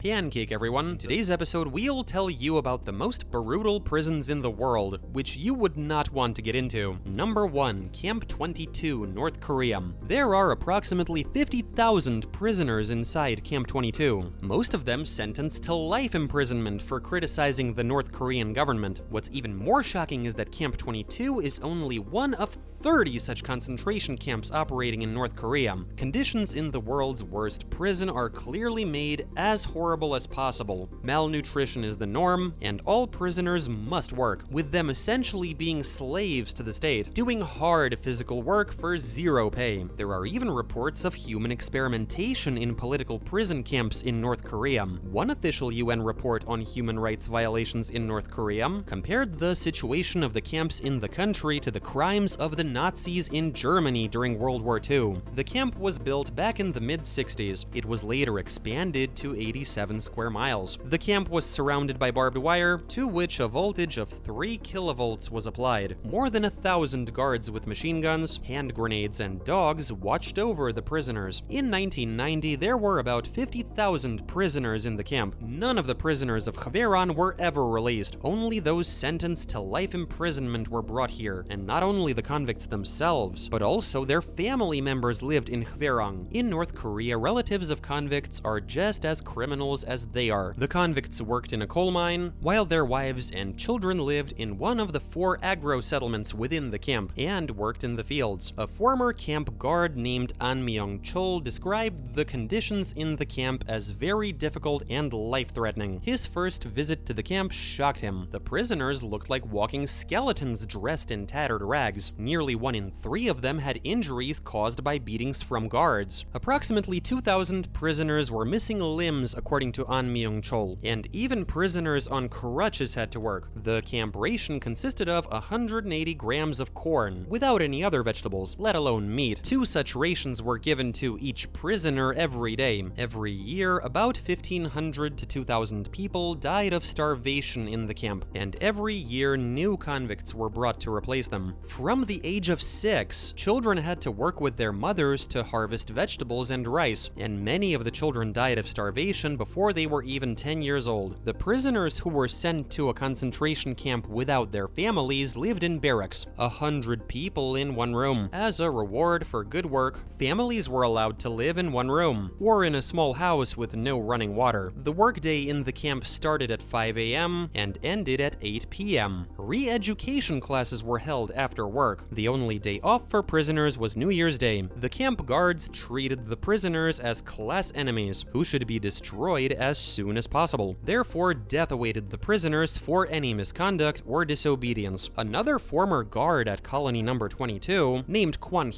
Pancake everyone, today's episode we'll tell you about the most brutal prisons in the world, which you would not want to get into. Number 1. Camp 22, North Korea. There are approximately 50,000 prisoners inside Camp 22, most of them sentenced to life imprisonment for criticizing the North Korean government. What's even more shocking is that Camp 22 is only one of 30 such concentration camps operating in North Korea. Conditions in the world's worst prison are clearly made as horrible as possible. Malnutrition is the norm, and all prisoners must work, with them essentially being slaves to the state, doing hard physical work for zero pay. There are even reports of human experimentation in political prison camps in North Korea. One official UN report on human rights violations in North Korea compared the situation of the camps in the country to the crimes of the Nazis in Germany during World War II. The camp was built back in the mid-60s. It was later expanded to 87 square miles. The camp was surrounded by barbed wire, to which a voltage of 3 kilovolts was applied. More than 1,000 guards with machine guns, hand grenades, and dogs watched over the prisoners. In 1990, there were about 50,000 prisoners in the camp. None of the prisoners of Hveran were ever released. Only those sentenced to life imprisonment were brought here, and not only the convicts themselves, but also their family members lived in Hveran. In North Korea, relatives of convicts are just as criminals as they are. The convicts worked in a coal mine, while their wives and children lived in one of the 4 agro settlements within the camp and worked in the fields. A former camp guard named An Myung-chol described the conditions in the camp as very difficult and life-threatening. His first visit to the camp shocked him. The prisoners looked like walking skeletons dressed in tattered rags. Nearly 1 in 3 of them had injuries caused by beatings from guards. Approximately 2,000 prisoners were missing limbs, according to An Myung-chol, and even prisoners on crutches had to work. The camp ration consisted of 180 grams of corn, without any other vegetables, let alone meat. 2 such rations were given to each prisoner every day. Every year, about 1,500 to 2,000 people died of starvation in the camp, and every year new convicts were brought to replace them. From the age of 6, children had to work with their mothers to harvest vegetables and rice, and many of the children died of starvation before they were even 10 years old. The prisoners who were sent to a concentration camp without their families lived in barracks, 100 people in one room. As a reward for good work, families were allowed to live in one room, or in a small house with no running water. The workday in the camp started at 5 a.m. and ended at 8 p.m. Re-education classes were held after work. The only day off for prisoners was New Year's Day. The camp guards treated the prisoners as class enemies, who should be destroyed as soon as possible. Therefore, death awaited the prisoners for any misconduct or disobedience. Another former guard at colony number 22, named Kwang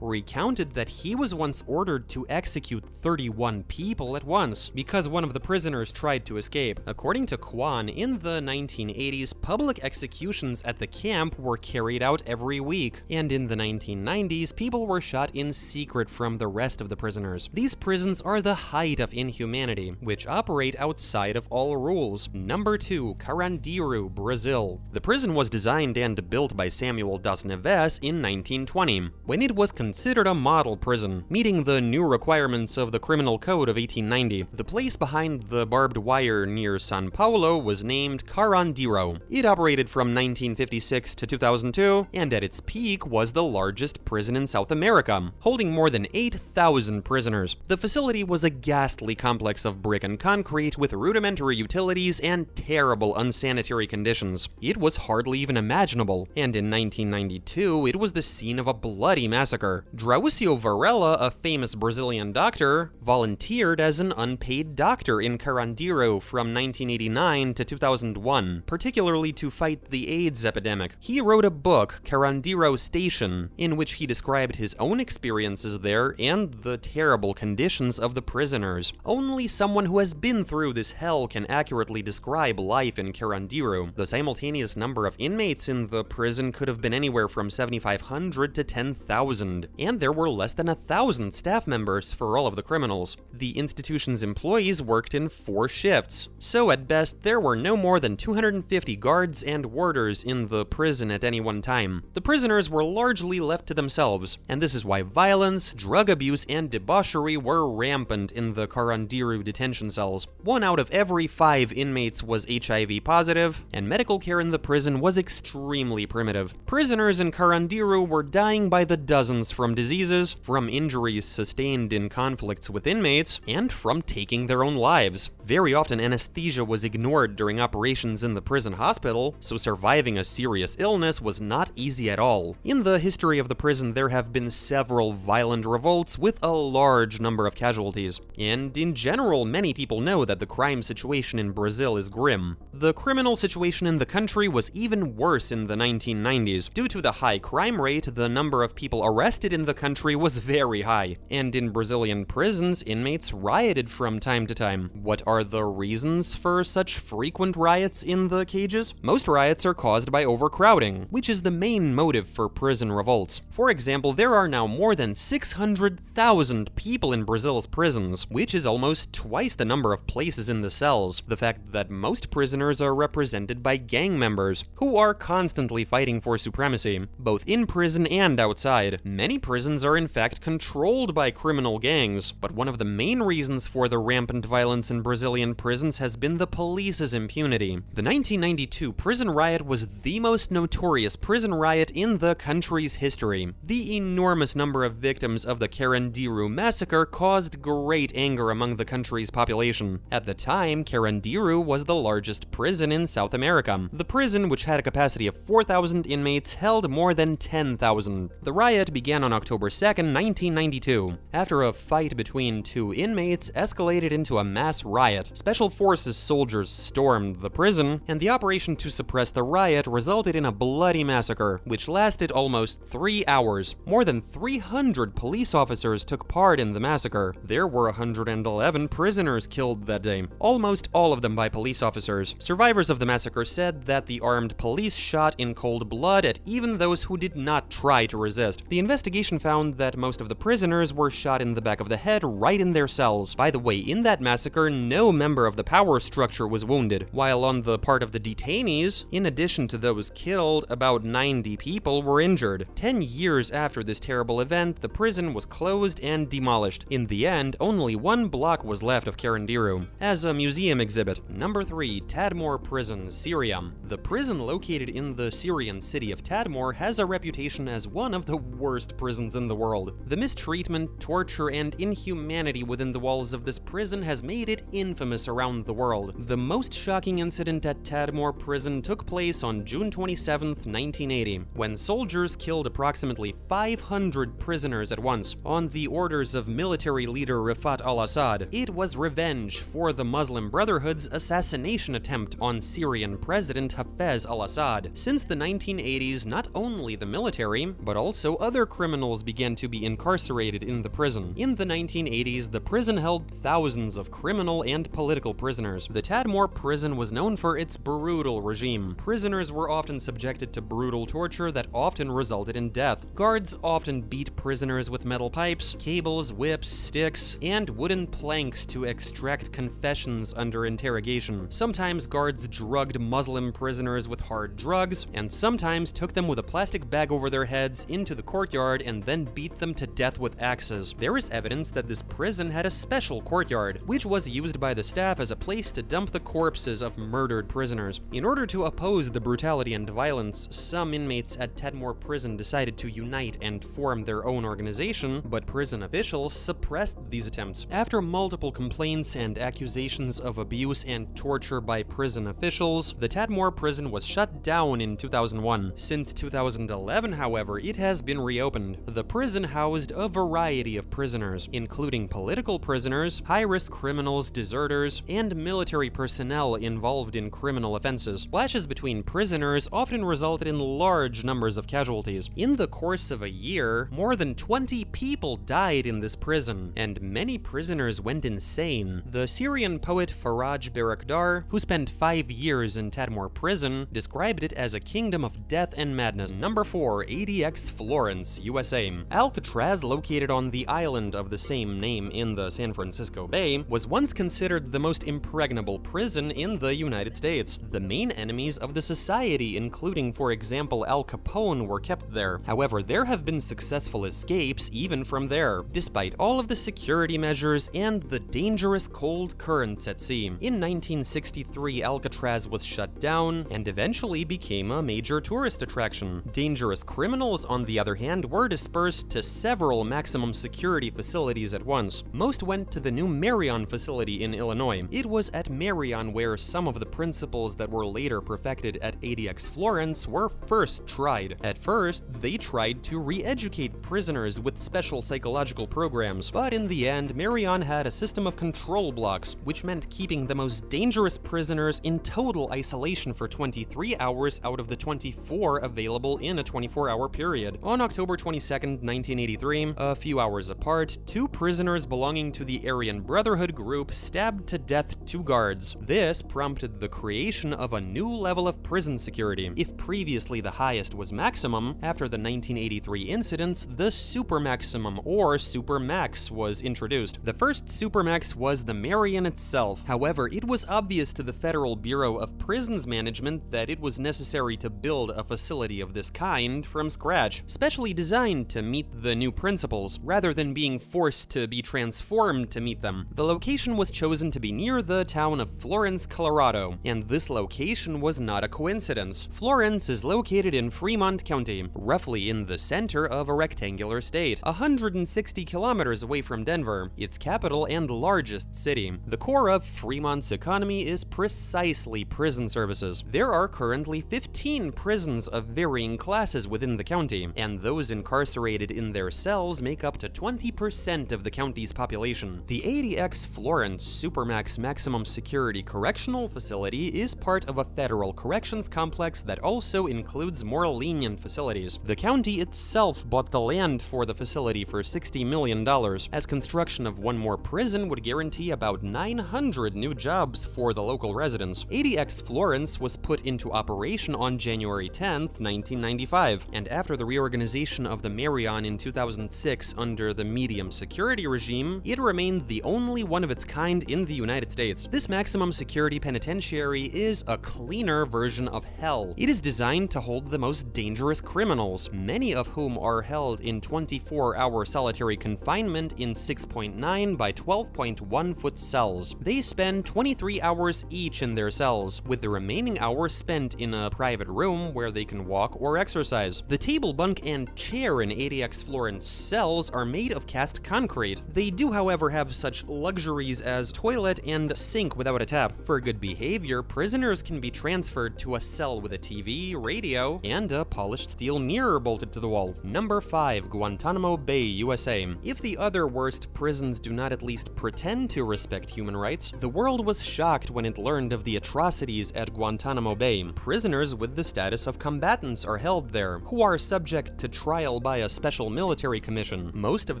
recounted that he was once ordered to execute 31 people at once because one of the prisoners tried to escape. According to Kwang, in the 1980s, public executions at the camp were carried out every week, and in the 1990s, people were shot in secret from the rest of the prisoners. These prisons are the height of inhumanity, which operate outside of all rules. Number 2. Carandiru, Brazil. The prison was designed and built by Samuel das Neves in 1920, when it was considered a model prison, meeting the new requirements of the Criminal Code of 1890. The place behind the barbed wire near São Paulo was named Carandiru. It operated from 1956 to 2002, and at its peak was the largest prison in South America, holding more than 8,000 prisoners. The facility was a ghastly complex of brick and concrete with rudimentary utilities and terrible unsanitary conditions. It was hardly even imaginable, and in 1992, it was the scene of a bloody massacre. Drauzio Varela, a famous Brazilian doctor, volunteered as an unpaid doctor in Carandiru from 1989 to 2001, particularly to fight the AIDS epidemic. He wrote a book, Carandiru Station, in which he described his own experiences there and the terrible conditions of the prisoners. Only someone who has been through this hell can accurately describe life in Carandiru. The simultaneous number of inmates in the prison could have been anywhere from 7,500 to 10,000, and there were less than 1,000 staff members for all of the criminals. The institution's employees worked in 4 shifts, so at best there were no more than 250 guards and warders in the prison at any one time. The prisoners were largely left to themselves, and this is why violence, drug abuse, and debauchery were rampant in the Carandiru detention detention cells. 1 out of every 5 inmates was HIV positive, and medical care in the prison was extremely primitive. Prisoners in Carandiru were dying by the dozens from diseases, from injuries sustained in conflicts with inmates, and from taking their own lives. Very often anesthesia was ignored during operations in the prison hospital, so surviving a serious illness was not easy at all. In the history of the prison, there have been several violent revolts with a large number of casualties, and in general, many people know that the crime situation in Brazil is grim. The criminal situation in the country was even worse in the 1990s. Due to the high crime rate, the number of people arrested in the country was very high, and in Brazilian prisons, inmates rioted from time to time. What are the reasons for such frequent riots in the cages? Most riots are caused by overcrowding, which is the main motive for prison revolts. For example, there are now more than 600,000 people in Brazil's prisons, which is almost twice the number of places in the cells. The fact that most prisoners are represented by gang members, who are constantly fighting for supremacy, both in prison and outside. Many prisons are in fact controlled by criminal gangs, but one of the main reasons for the rampant violence in Brazilian prisons has been the police's impunity. The 1992 prison riot was the most notorious prison riot in the country's history. The enormous number of victims of the Carandiru massacre caused great anger among the country's population. At the time, Carandiru was the largest prison in South America. The prison, which had a capacity of 4,000 inmates, held more than 10,000. The riot began on October 2nd, 1992, after a fight between 2 inmates escalated into a mass riot. Special forces soldiers stormed the prison, and the operation to suppress the riot resulted in a bloody massacre, which lasted almost 3 hours. More than 300 police officers took part in the massacre. There were 111 prisoners killed that day, almost all of them by police officers. Survivors of the massacre said that the armed police shot in cold blood at even those who did not try to resist. The investigation found that most of the prisoners were shot in the back of the head right in their cells. By the way, in that massacre, no member of the power structure was wounded, while on the part of the detainees, in addition to those killed, about 90 people were injured. 10 years after this terrible event, the prison was closed and demolished. In the end, only 1 block was left of Carandiru as a museum exhibit. Number 3. Tadmor Prison, Syria. The prison located in the Syrian city of Tadmor has a reputation as one of the worst prisons in the world. The mistreatment, torture, and inhumanity within the walls of this prison has made it infamous around the world. The most shocking incident at Tadmor prison took place on June 27, 1980, when soldiers killed approximately 500 prisoners at once, on the orders of military leader Rafat al-Assad. It was revenge for the Muslim Brotherhood's assassination attempt on Syrian President Hafez al-Assad. Since the 1980s, not only the military, but also other criminals began to be incarcerated in the prison. In the 1980s, the prison held thousands of criminal and political prisoners. The Tadmor prison was known for its brutal regime. Prisoners were often subjected to brutal torture that often resulted in death. Guards often beat prisoners with metal pipes, cables, whips, sticks, and wooden planks to extract confessions under interrogation. Sometimes guards drugged Muslim prisoners with hard drugs, and sometimes took them with a plastic bag over their heads into the courtyard and then beat them to death with axes. There is evidence that this prison had a special courtyard, which was used by the staff as a place to dump the corpses of murdered prisoners. In order to oppose the brutality and violence, some inmates at Tadmor prison decided to unite and form their own organization, but prison officials suppressed these attempts. After multiple complaints and accusations of abuse and torture by prison officials, the Tadmor prison was shut down in 2001. Since 2011, however, it has been reopened. The prison housed a variety of prisoners, including political prisoners, high-risk criminals, deserters, and military personnel involved in criminal offenses. Clashes between prisoners often resulted in large numbers of casualties. In the course of a year, more than 20 people died in this prison, and many prisoners went insane. The Syrian poet Faraj Barakdar, who spent 5 years in Tadmor prison, described it as a kingdom of death and madness. Number 4. ADX Florence, USA. Alcatraz, located on the island of the same name in the San Francisco Bay, was once considered the most impregnable prison in the United States. The main enemies of the society, including, for example, Al Capone, were kept there. However, there have been successful escapes even from there. Despite all of the security measures and the dangerous cold currents at sea. In 1963, Alcatraz was shut down and eventually became a major tourist attraction. Dangerous criminals, on the other hand, were dispersed to several maximum security facilities at once. Most went to the new Marion facility in Illinois. It was at Marion where some of the principles that were later perfected at ADX Florence were first tried. At first, they tried to re-educate prisoners with special psychological programs, but in the end, Marion had a system of control blocks, which meant keeping the most dangerous prisoners in total isolation for 23 hours out of the 24 available in a 24-hour period. On October 22, 1983, a few hours apart, two prisoners belonging to the Aryan Brotherhood group stabbed to death two guards. This prompted the creation of a new level of prison security. If previously the highest was maximum, after the 1983 incidents, the super maximum, or super max, was introduced. The first super max was the Marion itself. However, it was obvious to the Federal Bureau of Prisons Management that it was necessary to build a facility of this kind from scratch, specially designed to meet the new principles, rather than being forced to be transformed to meet them. The location was chosen to be near the town of Florence, Colorado, and this location was not a coincidence. Florence is located in Fremont County, roughly in the center of a rectangular state, 160 kilometers away from Denver, its capital and largest city. The core of Fremont's economy is precisely prison services. There are currently 15 prisons of varying classes within the county, and those incarcerated in their cells make up to 20% of the county's population. The ADX Florence Supermax Maximum Security Correctional Facility is part of a federal corrections complex that also includes more lenient facilities. The county itself bought the land for the facility for $60 million, as construction of one more prison would guarantee about 900 new jobs for the local residents. ADX Florence was put into operation on January 10, 1995, and after the reorganization of the Marion in 2006 under the medium security regime, it remained the only one of its kind in the United States. This maximum security penitentiary is a cleaner version of hell. It is designed to hold the most dangerous criminals, many of whom are held in 24-hour solitary confinement in 6.9 by 12.1 foot cells. They spend 23 hours each in their cells, with the remaining hours spent in a private room where they can walk or exercise. The table, bunk, and chair in ADX Florence cells are made of cast concrete. They do, however, have such luxuries as toilet and sink without a tap. For good behavior, prisoners can be transferred to a cell with a TV, radio, and a polished steel mirror bolted to the wall. Number 5. Guantanamo Bay, USA. If the other worst prisons do not at least pretend to respect human rights, the world was shocked when it learned of the atrocities at Guantanamo Bay. Prisoners with the status of combatants are held there, who are subject to trial by a special military commission. Most of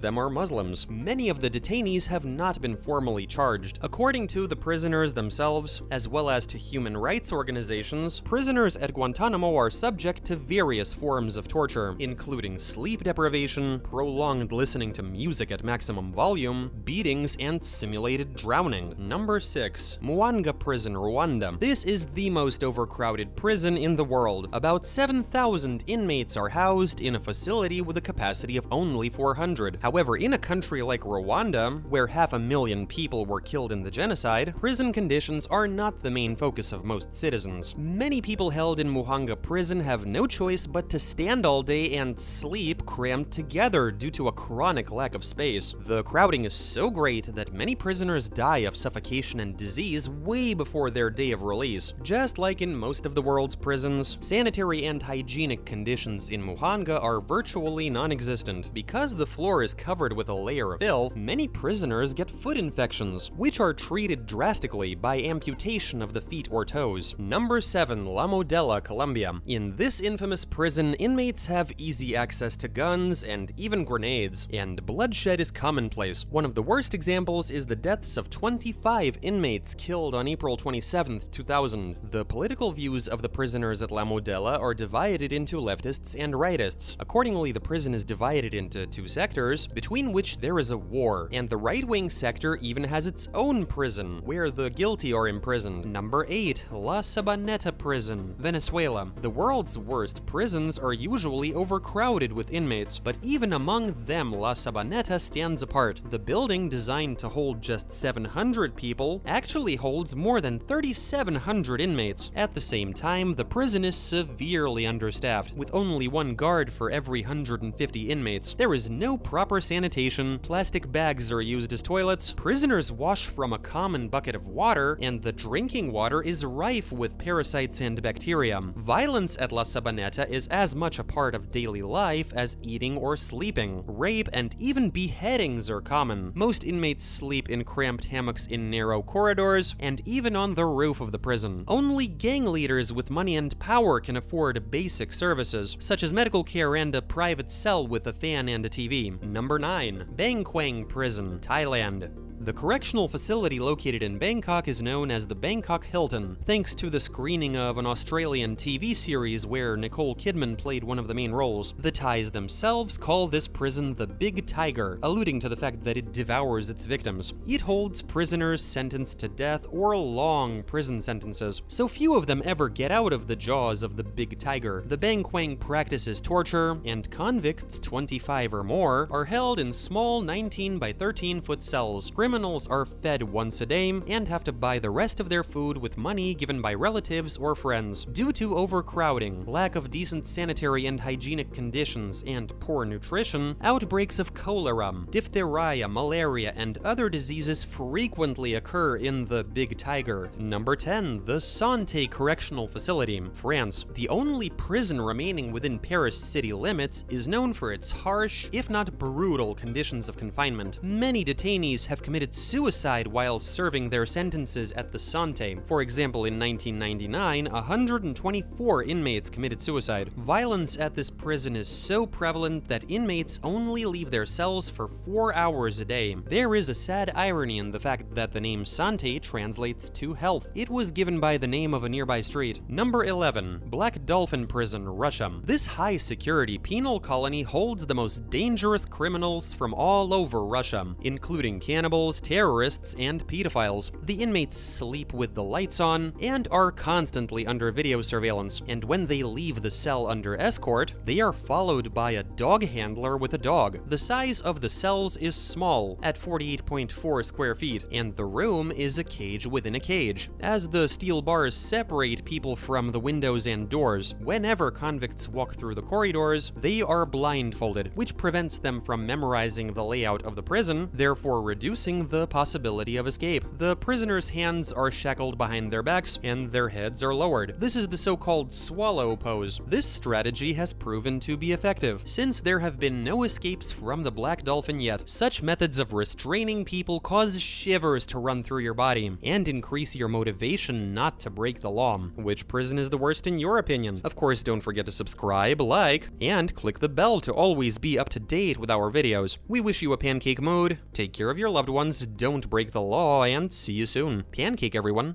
them are Muslims. Many of the detainees have not been formally charged. According to the prisoners themselves, as well as to human rights organizations, prisoners at Guantanamo are subject to various forms of torture, including sleep deprivation, prolonged listening to music at maximum volume, beatings, and simulated drowning. Number 6. Muhanga Prison, Rwanda. This is the most overcrowded prison in the world. About 7,000 inmates are housed in a facility with a capacity of only 400. However, in a country like Rwanda, where 500,000 people were killed in the genocide, prison conditions are not the main focus of most citizens. Many people held in Muhanga Prison have no choice but to stand all day and sleep crammed together due to a chronic lack of space. The crowding is so great that many prisoners die of suffocation and disease way before their day of release. Just like in most of the world's prisons, sanitary and hygienic conditions in Muhanga are virtually non-existent. Because the floor is covered with a layer of filth, many prisoners get foot infections, which are treated drastically by amputation of the feet or toes. Number 7. La Modella, Colombia. In this infamous prison, inmates have easy access to guns and even grenades, and bloodshed is commonplace. One of the worst examples is the deaths of 25 inmates killed on April 27, 2000. The political views of the prisoners at La Modella are divided into leftists and rightists. Accordingly, the prison is divided into two sectors, between which there is a war, and the right-wing sector even has its own prison, where the guilty are imprisoned. Number 8. La Sabaneta Prison, Venezuela. The world's worst prisons are usually overcrowded with inmates, but even among them, La Sabaneta stands apart. The building, designed to hold just 700 people actually holds more than 3,700 inmates. At the same time, the prison is severely understaffed, with only one guard for every 150 inmates. There is no proper sanitation, plastic bags are used as toilets, prisoners wash from a common bucket of water, and the drinking water is rife with parasites and bacteria. Violence at La Sabaneta is as much a part of daily life as eating or sleeping. Rape and even beheadings are common. Most inmates sleep in cramped hammocks in narrow corridors, and even on the roof of the prison. Only gang leaders with money and power can afford basic services, such as medical care and a private cell with a fan and a TV. Number 9. Kwang Prison, Thailand. The correctional facility located in Bangkok is known as the Bangkok Hilton, thanks to the screening of an Australian TV series where Nicole Kidman played one of the main roles. The Thais themselves call this prison the Big Tiger, alluding to the fact that it devours its victims. It holds prisoners sentenced to death or long prison sentences, so few of them ever get out of the jaws of the Big Tiger. The Kwang practices torture, and convicts 25 or more are held in small 19 by 13 foot cells. Criminals are fed once a day and have to buy the rest of their food with money given by relatives or friends. Due to overcrowding, lack of decent sanitary and hygienic conditions, and poor nutrition, outbreaks of cholera, diphtheria, malaria, and other diseases frequently occur in the Big Tiger. Number 10. The Santé Correctional Facility, France. The only prison remaining within Paris city limits is known for its harsh, if not brutal, conditions of confinement. Many detainees have committed suicide while serving their sentences at the Santé. For example, in 1999, 124 inmates committed suicide. Violence at this prison is so prevalent that inmates only leave their cells for 4 hours a day. There is a sad irony in the fact that the name Santé translates to health. It was given by the name of a nearby street. Number 11. Black Dolphin Prison, Russia. This high-security penal colony holds the most dangerous criminals from all over Russia, including cannibals, terrorists, and pedophiles. The inmates sleep with the lights on and are constantly under video surveillance, and when they leave the cell under escort, they are followed by a dog handler with a dog. The size of the cells is small, at 48.4 square feet, and the room is a cage within a cage, as the steel bars separate people from the windows and doors. Whenever convicts walk through the corridors, they are blindfolded, which prevents them from memorizing the layout of the prison, therefore reducing the possibility of escape. The prisoners' hands are shackled behind their backs, and their heads are lowered. This is the so-called swallow pose. This strategy has proven to be effective, since there have been no escapes from the Black Dolphin yet. Such methods of restraining people cause shivers to run through your body, and increase your motivation not to break the law. Which prison is the worst in your opinion? Of course, don't forget to subscribe, like, and click the bell to always be up to date with our videos. We wish you a pancake mood, take care of your loved ones, don't break the law, and see you soon. Pancake, everyone.